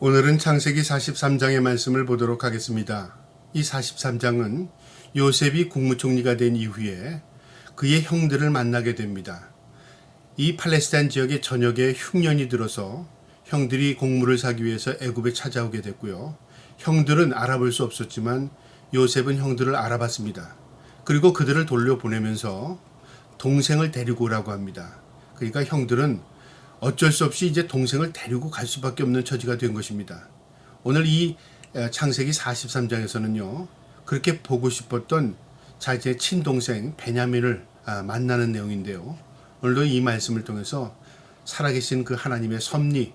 오늘은 창세기 43장의 말씀을 보도록 하겠습니다. 이 43장은 요셉이 국무총리가 된 이후에 그의 형들을 만나게 됩니다. 이 팔레스타인 지역에 저녁에 흉년이 들어서 형들이 곡물을 사기 위해서 애굽에 찾아오게 됐고요. 형들은 알아볼 수 없었지만 요셉은 형들을 알아봤습니다. 그리고 그들을 돌려보내면서 동생을 데리고 오라고 합니다. 그러니까 형들은 어쩔 수 없이 이제 동생을 데리고 갈 수밖에 없는 처지가 된 것입니다. 오늘 이 창세기 43장에서는요. 그렇게 보고 싶었던 자기의 친동생 베냐민을 만나는 내용인데요. 오늘도 이 말씀을 통해서 살아계신 그 하나님의 섭리,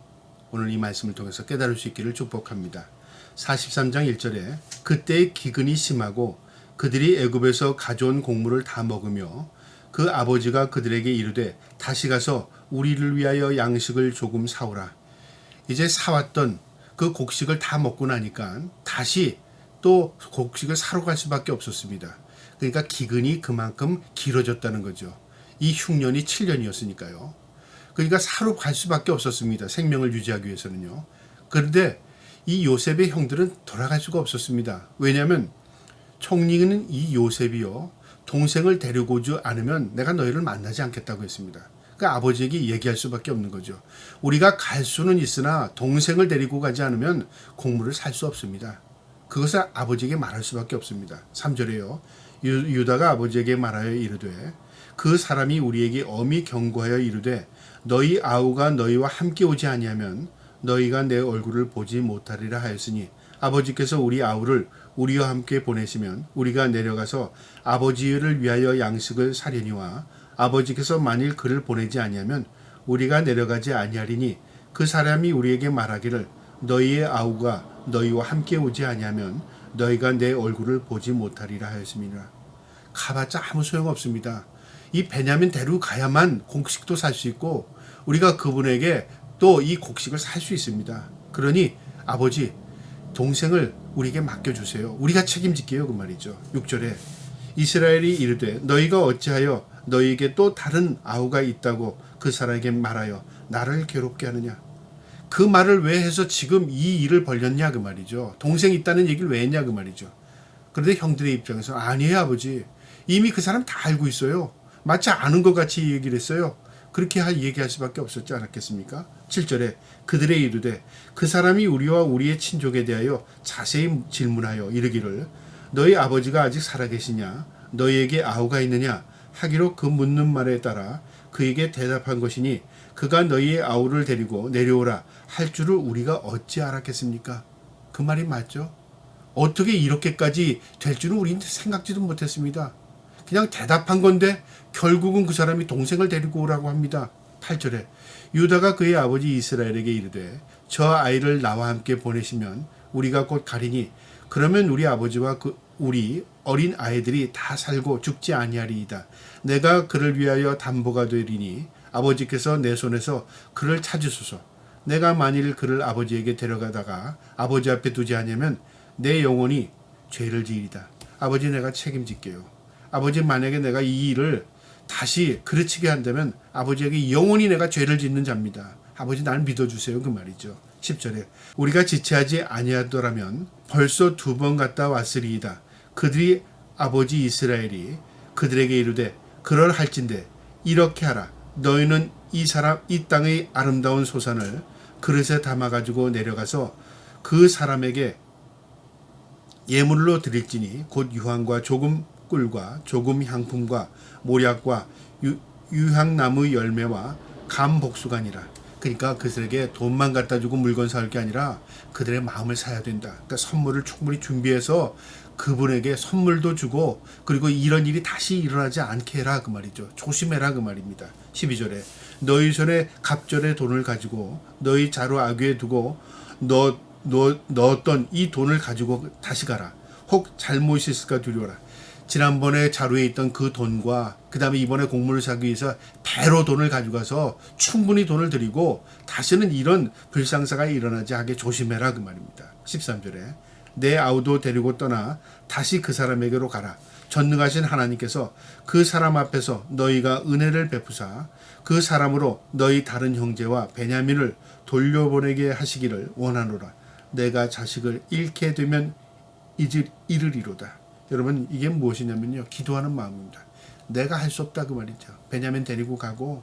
오늘 이 말씀을 통해서 깨달을 수 있기를 축복합니다. 43장 1절에 그때의 기근이 심하고 그들이 애굽에서 가져온 곡물을 다 먹으며 그 아버지가 그들에게 이르되 다시 가서 우리를 위하여 양식을 조금 사오라. 이제 사왔던 그 곡식을 다 먹고 나니까 다시 또 곡식을 사러 갈 수밖에 없었습니다. 그러니까 기근이 그만큼 길어졌다는 거죠. 이 흉년이 7년이었으니까요. 그러니까 사러 갈 수밖에 없었습니다. 생명을 유지하기 위해서는요. 그런데 이 요셉의 형들은 돌아갈 수가 없었습니다. 왜냐하면 총리는 이 요셉이요. 동생을 데리고 오지 않으면 내가 너희를 만나지 않겠다고 했습니다. 그러니까 아버지에게 얘기할 수밖에 없는 거죠. 우리가 갈 수는 있으나 동생을 데리고 가지 않으면 곡물을 살 수 없습니다. 그것을 아버지에게 말할 수밖에 없습니다. 3절에요. 유다가 아버지에게 말하여 이르되 그 사람이 우리에게 엄히 경고하여 이르되 너희 아우가 너희와 함께 오지 아니하면 너희가 내 얼굴을 보지 못하리라 하였으니 아버지께서 우리 아우를 우리와 함께 보내시면 우리가 내려가서 아버지를 위하여 양식을 사려니와 아버지께서 만일 그를 보내지 아니하면 우리가 내려가지 아니하리니 그 사람이 우리에게 말하기를 너희의 아우가 너희와 함께 오지 아니하면 너희가 내 얼굴을 보지 못하리라 하였습니다. 가봤자 아무 소용없습니다. 이 베냐민 데리고 가야만 곡식도 살 수 있고 우리가 그분에게 또 이 곡식을 살 수 있습니다. 그러니 아버지 동생을 우리에게 맡겨주세요. 우리가 책임질게요. 그 말이죠. 6절에 이스라엘이 이르되 너희가 어찌하여 너희에게 또 다른 아우가 있다고 그 사람에게 말하여 나를 괴롭게 하느냐. 그 말을 왜 해서 지금 이 일을 벌였냐 그 말이죠. 동생이 있다는 얘기를 왜 했냐 그 말이죠. 그런데 형들의 입장에서 아니에요 아버지. 이미 그 사람 다 알고 있어요. 마치 아는 것 같이 얘기를 했어요. 그렇게 얘기할 수밖에 없었지 않았겠습니까? 7절에 그들의 이르되 그 사람이 우리와 우리의 친족에 대하여 자세히 질문하여 이르기를 너희 아버지가 아직 살아계시냐 너희에게 아우가 있느냐 하기로 그 묻는 말에 따라 그에게 대답한 것이니 그가 너희의 아우를 데리고 내려오라 할 줄을 우리가 어찌 알았겠습니까? 그 말이 맞죠? 어떻게 이렇게까지 될 줄은 우리는 생각지도 못했습니다. 그냥 대답한 건데 결국은 그 사람이 동생을 데리고 오라고 합니다. 8절에 유다가 그의 아버지 이스라엘에게 이르되 저 아이를 나와 함께 보내시면 우리가 곧 가리니 그러면 우리 아버지와 우리 어린 아이들이 다 살고 죽지 아니하리이다. 내가 그를 위하여 담보가 되리니 아버지께서 내 손에서 그를 찾으소서. 내가 만일 그를 아버지에게 데려가다가 아버지 앞에 두지 않으면 내 영혼이 죄를 지으리다. 아버지 내가 책임질게요. 아버지 만약에 내가 이 일을 다시 그르치게 한다면 아버지에게 영원히 내가 죄를 짓는 자입니다. 아버지 날 믿어주세요. 그 말이죠. 10절에 우리가 지체하지 아니하더라면 벌써 2번 갔다 왔으리이다. 그들이 아버지 이스라엘이 그들에게 이르되 그럴할진대 이렇게 하라. 너희는 이 땅의 아름다운 소산을 그릇에 담아가지고 내려가서 그 사람에게 예물로 드릴지니 곧 유황과 조금 꿀과 조금 향품과 모략과 유향나무 열매와 감복수간이라. 그러니까 그들에게 돈만 갖다 주고 물건 사올 게 아니라 그들의 마음을 사야 된다. 그러니까 선물을 충분히 준비해서 그분에게 선물도 주고 그리고 이런 일이 다시 일어나지 않게 해라 그 말이죠. 조심해라 그 말입니다. 12절에 너희 손에 갑절의 돈을 가지고 너희 자루 아귀에 두고 넣었던 이 돈을 가지고 다시 가라. 혹 잘못이 있을까 두려워라. 지난번에 자루에 있던 그 돈과 그 다음에 이번에 곡물을 사기 위해서 배로 돈을 가져가서 충분히 돈을 드리고 다시는 이런 불상사가 일어나지 않게 조심해라 그 말입니다. 13절에 내 아우도 데리고 떠나 다시 그 사람에게로 가라. 전능하신 하나님께서 그 사람 앞에서 너희가 은혜를 베푸사 그 사람으로 너희 다른 형제와 베냐민을 돌려보내게 하시기를 원하노라. 내가 자식을 잃게 되면 잃으리로다. 여러분, 이게 무엇이냐면요, 기도하는 마음입니다. 내가 할 수 없다 그 말이죠. 베냐민 데리고 가고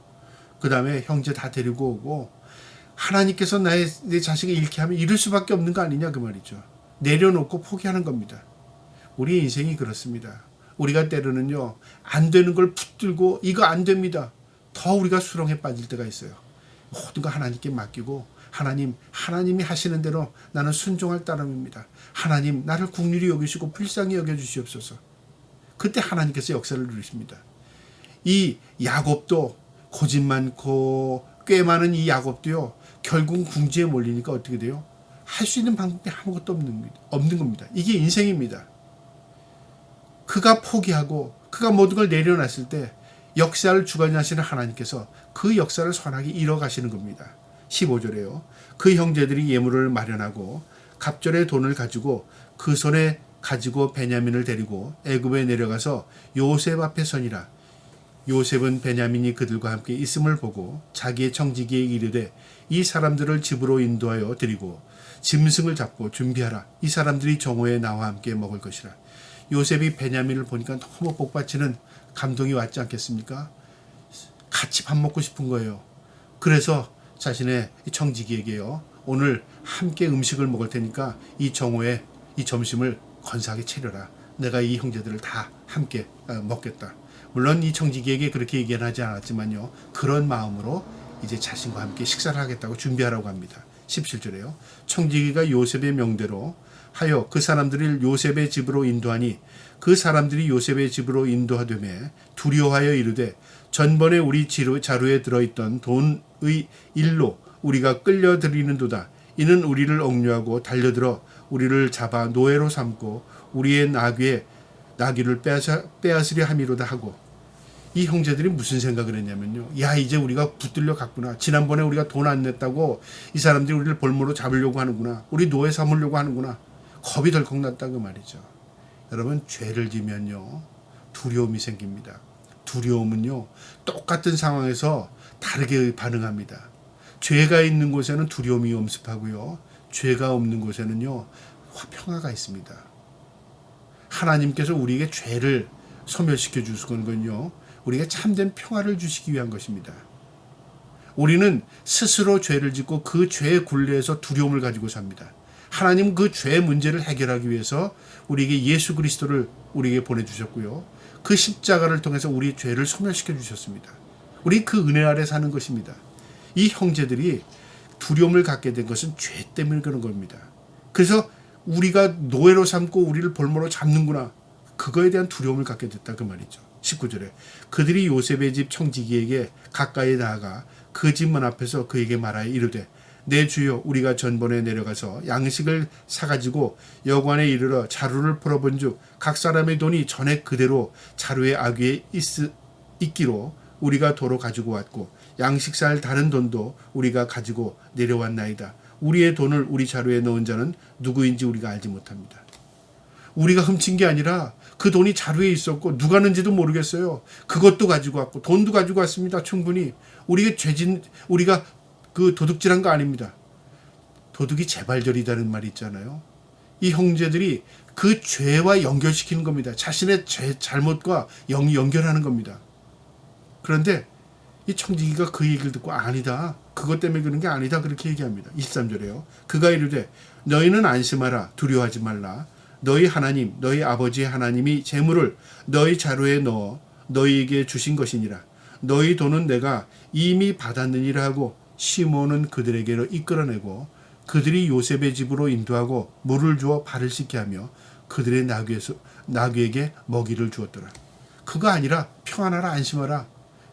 그 다음에 형제 다 데리고 오고, 하나님께서 내 자식을 잃게 하면 잃을 수밖에 없는 거 아니냐 그 말이죠. 내려놓고 포기하는 겁니다. 우리의 인생이 그렇습니다. 우리가 때로는요, 안 되는 걸 붙들고 이거 안 됩니다. 더 우리가 수렁에 빠질 때가 있어요. 모든 거 하나님께 맡기고, 하나님이 하시는 대로 나는 순종할 따름입니다. 하나님, 나를 긍휼히 여기시고 불쌍히 여겨주시옵소서. 그때 하나님께서 역사를 누리십니다. 이 야곱도, 고집 많고 꽤 많은 이 야곱도요, 결국 궁지에 몰리니까 어떻게 돼요? 할 수 있는 방법이 아무것도 없는 겁니다. 이게 인생입니다. 그가 포기하고 그가 모든 걸 내려놨을 때 역사를 주관하시는 하나님께서 그 역사를 선하게 이뤄가시는 겁니다. 15절에요. 그 형제들이 예물을 마련하고 갑절의 돈을 가지고 그 손에 가지고 베냐민을 데리고 애굽에 내려가서 요셉 앞에 서니라. 요셉은 베냐민이 그들과 함께 있음을 보고 자기의 청지기에 이르되 이 사람들을 집으로 인도하여 드리고 짐승을 잡고 준비하라. 이 사람들이 정오에 나와 함께 먹을 것이라. 요셉이 베냐민을 보니까 너무 복받치는 감동이 왔지 않겠습니까? 같이 밥 먹고 싶은 거예요. 그래서 자신의 청지기에게요, 오늘 함께 음식을 먹을 테니까 이 정오에 이 점심을 건사하게 차려라. 내가 이 형제들을 다 함께 먹겠다. 물론 이 청지기에게 그렇게 얘기는 하지 않았지만요, 그런 마음으로 이제 자신과 함께 식사를 하겠다고 준비하라고 합니다. 17절에요. 청지기가 요셉의 명대로 하여 그 사람들을 요셉의 집으로 인도하니 그 사람들이 요셉의 집으로 인도하되매 두려워하여 이르되 전번에 우리 자루에 들어있던 돈의 일로 우리가 끌려들이는도다. 이는 우리를 억류하고 달려들어 우리를 잡아 노예로 삼고 우리의 나귀를 빼앗으려 함이로다 하고. 이 형제들이 무슨 생각을 했냐면요, 야, 이제 우리가 붙들려 갔구나. 지난번에 우리가 돈 안 냈다고 이 사람들이 우리를 볼모로 잡으려고 하는구나. 우리 노예 삼으려고 하는구나. 겁이 덜컥 났다 그 말이죠. 여러분, 죄를 지면요, 두려움이 생깁니다. 두려움은요, 똑같은 상황에서 다르게 반응합니다. 죄가 있는 곳에는 두려움이 엄습하고요, 죄가 없는 곳에는요, 평화가 있습니다. 하나님께서 우리에게 죄를 소멸시켜 주시는 건요, 우리에게 참된 평화를 주시기 위한 것입니다. 우리는 스스로 죄를 짓고 그 죄의 굴레에서 두려움을 가지고 삽니다. 하나님은 그 죄의 문제를 해결하기 위해서 우리에게 예수 그리스도를 우리에게 보내주셨고요, 그 십자가를 통해서 우리의 죄를 소멸시켜 주셨습니다. 우리 그 은혜 아래 사는 것입니다. 이 형제들이 두려움을 갖게 된 것은 죄 때문에 그런 겁니다. 그래서 우리가 노예로 삼고 우리를 볼모로 잡는구나, 그거에 대한 두려움을 갖게 됐다 그 말이죠. 19절에 그들이 요셉의 집 청지기에게 가까이 나아가 그 집 문 앞에서 그에게 말하여 이르되 내 주여, 우리가 전번에 내려가서 양식을 사가지고 여관에 이르러 자루를 풀어본즉 각 사람의 돈이 전에 그대로 자루의 아귀에 있기로 우리가 도로 가지고 왔고 양식 살 다른 돈도 우리가 가지고 내려왔나이다. 우리의 돈을 우리 자루에 넣은 자는 누구인지 우리가 알지 못합니다. 우리가 훔친 게 아니라 그 돈이 자루에 있었고 누가 는지도 모르겠어요. 그것도 가지고 왔고 돈도 가지고 왔습니다. 충분히. 우리가 그 도둑질한 거 아닙니다. 도둑이 재발절이다는 말이 있잖아요. 이 형제들이 그 죄와 연결시키는 겁니다. 자신의 잘못과 연결하는 겁니다. 그런데 이 청지기가 그 얘기를 듣고 아니다, 그것 때문에 그런 게 아니다, 그렇게 얘기합니다. 23절에요. 그가 이르되 너희는 안심하라, 두려워하지 말라. 너희 하나님, 너희 아버지의 하나님이 재물을 너희 자루에 넣어 너희에게 주신 것이니라. 너희 돈은 내가 이미 받았느니라 하고 시몬은 그들에게로 이끌어내고 그들이 요셉의 집으로 인도하고 물을 주어 발을 씻게 하며 그들의 나귀에게 먹이를 주었더라. 그거 아니라 평안하라, 안심하라.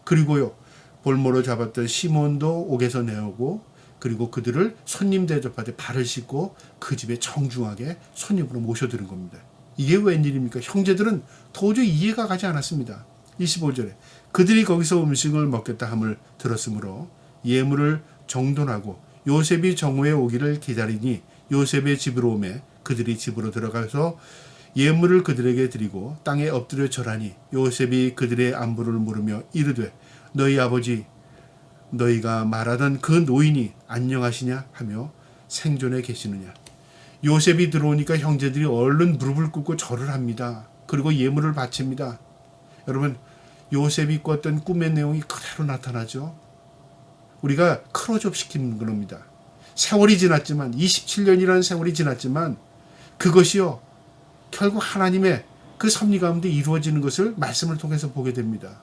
그리고요, 볼모로 잡았던 시몬도 옥에서 내오고 그리고 그들을 손님 대접하되 발을 씻고 그 집에 정중하게 손님으로 모셔드린 겁니다. 이게 웬일입니까? 형제들은 도저히 이해가 가지 않았습니다. 25절에 그들이 거기서 음식을 먹겠다 함을 들었으므로 예물을 정돈하고 요셉이 정오에 오기를 기다리니 요셉의 집으로 오매 그들이 집으로 들어가서 예물을 그들에게 드리고 땅에 엎드려 절하니 요셉이 그들의 안부를 물으며 이르되 너희 아버지 너희가 말하던 그 노인이 안녕하시냐 하며 생존해 계시느냐. 요셉이 들어오니까 형제들이 얼른 무릎을 꿇고 절을 합니다. 그리고 예물을 바칩니다. 여러분, 요셉이 꿨던 꿈의 내용이 그대로 나타나죠. 우리가 클로즈업 시키는 겁니다. 세월이 지났지만 27년이라는 세월이 지났지만 그것이요 결국 하나님의 그 섭리 가운데 이루어지는 것을 말씀을 통해서 보게 됩니다.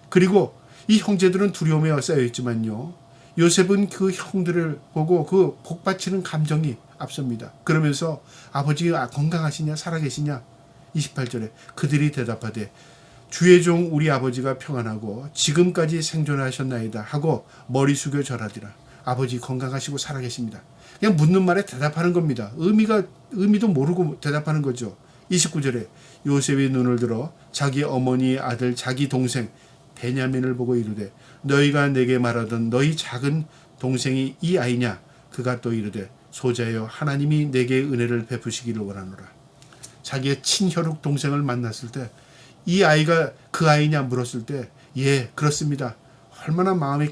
그리고 이 형제들은 두려움에 쌓여있지만요 요셉은 그 형들을 보고 그 복받치는 감정이 앞섭니다. 그러면서 아버지가 건강하시냐 살아계시냐 28절에 그들이 대답하되 주의 종 우리 아버지가 평안하고 지금까지 생존하셨나이다 하고 머리 숙여 절하리라. 아버지 건강하시고 살아계십니다. 그냥 묻는 말에 대답하는 겁니다. 의미도 모르고 대답하는 거죠. 29절에 요셉이 눈을 들어 자기 어머니의 아들 자기 동생 베냐민을 보고 이르되 너희가 내게 말하던 너희 작은 동생이 이 아이냐. 그가 또 이르되 소자여 하나님이 내게 은혜를 베푸시기를 원하노라. 자기의 친혈육 동생을 만났을 때 이 아이가 그 아이냐 물었을 때 예 그렇습니다. 얼마나 마음이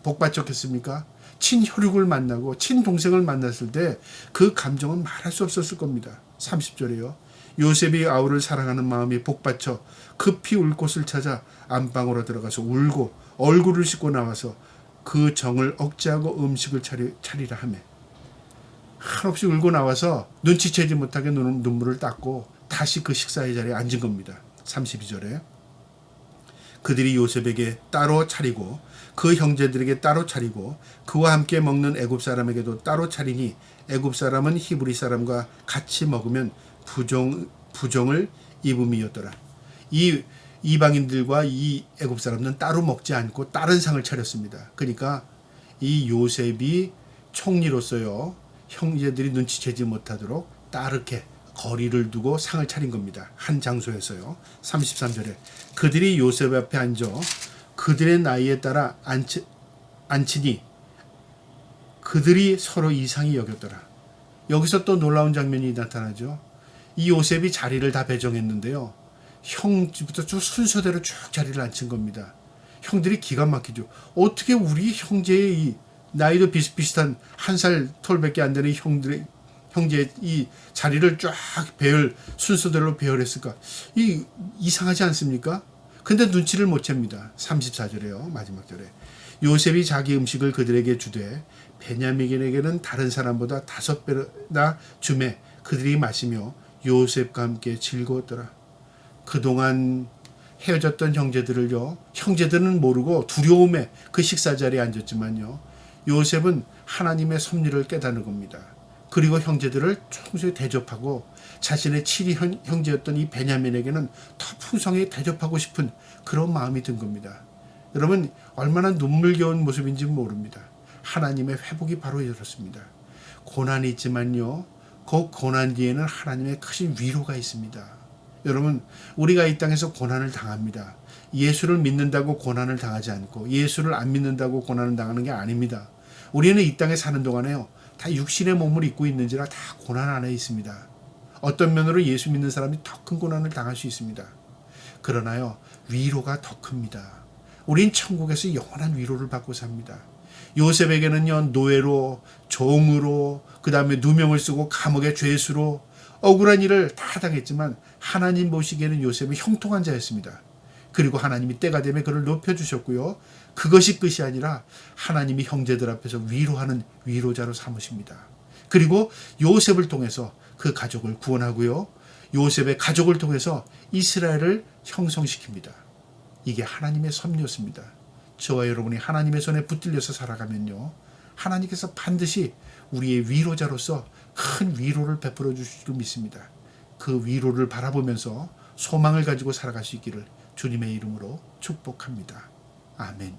복받쳤겠습니까? 친혈육을 만나고 친동생을 만났을 때 그 감정은 말할 수 없었을 겁니다. 30절에요. 요셉이 아우를 사랑하는 마음이 복받쳐 급히 울 곳을 찾아 안방으로 들어가서 울고 얼굴을 씻고 나와서 그 정을 억제하고 음식을 차리라 하며 한없이 울고 나와서 눈치채지 못하게 눈물을 닦고 다시 그 식사의 자리에 앉은 겁니다. 32절에 그들이 요셉에게 따로 차리고 그 형제들에게 따로 차리고 그와 함께 먹는 애굽 사람에게도 따로 차리니 애굽 사람은 히브리 사람과 같이 먹으면 부정을 입음이었더라. 이 이방인들과 이 애굽 사람은 따로 먹지 않고 다른 상을 차렸습니다. 그러니까 이 요셉이 총리로서요 형제들이 눈치채지 못하도록 따르게 거리를 두고 상을 차린 겁니다. 한 장소에서요. 33절에 그들이 요셉 앞에 앉아 그들의 나이에 따라 앉히니 그들이 서로 이상히 여겼더라. 여기서 또 놀라운 장면이 나타나죠. 이 요셉이 자리를 다 배정했는데요. 형부터 쭉 순서대로 쭉 자리를 앉힌 겁니다. 형들이 기가 막히죠. 어떻게 우리 형제의 이 나이도 비슷비슷한 한 살 털밖에 안 되는 형제의 이 자리를 쫙 순서대로 배열했을까? 이상하지 않습니까? 근데 눈치를 못 챕니다. 34절에요. 마지막 절에 요셉이 자기 음식을 그들에게 주되 베냐민에게는 다른 사람보다 5배나 주매 그들이 마시며 요셉과 함께 즐거웠더라. 그동안 헤어졌던 형제들은 모르고 두려움에 그 식사 자리에 앉았지만요. 요셉은 하나님의 섭리를 깨닫는 겁니다. 그리고 형제들을 충성히 대접하고 자신의 친히 형제였던 이 베냐민에게는 더 풍성히 대접하고 싶은 그런 마음이 든 겁니다. 여러분 얼마나 눈물겨운 모습인지 모릅니다. 하나님의 회복이 바로 이렇습니다. 고난이 있지만요. 그 고난 뒤에는 하나님의 크신 위로가 있습니다. 여러분 우리가 이 땅에서 고난을 당합니다. 예수를 믿는다고 고난을 당하지 않고 예수를 안 믿는다고 고난을 당하는 게 아닙니다. 우리는 이 땅에 사는 동안에요. 다 육신의 몸을 입고 있는지라 다 고난 안에 있습니다. 어떤 면으로 예수 믿는 사람이 더 큰 고난을 당할 수 있습니다. 그러나요. 위로가 더 큽니다. 우린 천국에서 영원한 위로를 받고 삽니다. 요셉에게는요. 노예로 종으로 그 다음에 누명을 쓰고 감옥의 죄수로 억울한 일을 다 당했지만 하나님 보시기에는 요셉은 형통한 자였습니다. 그리고 하나님이 때가 되면 그를 높여주셨고요. 그것이 끝이 아니라 하나님이 형제들 앞에서 위로하는 위로자로 삼으십니다. 그리고 요셉을 통해서 그 가족을 구원하고요. 요셉의 가족을 통해서 이스라엘을 형성시킵니다. 이게 하나님의 섭리였습니다. 저와 여러분이 하나님의 손에 붙들려서 살아가면요. 하나님께서 반드시 우리의 위로자로서 큰 위로를 베풀어 주실 줄 믿습니다. 그 위로를 바라보면서 소망을 가지고 살아갈 수 있기를 주님의 이름으로 축복합니다. 아멘.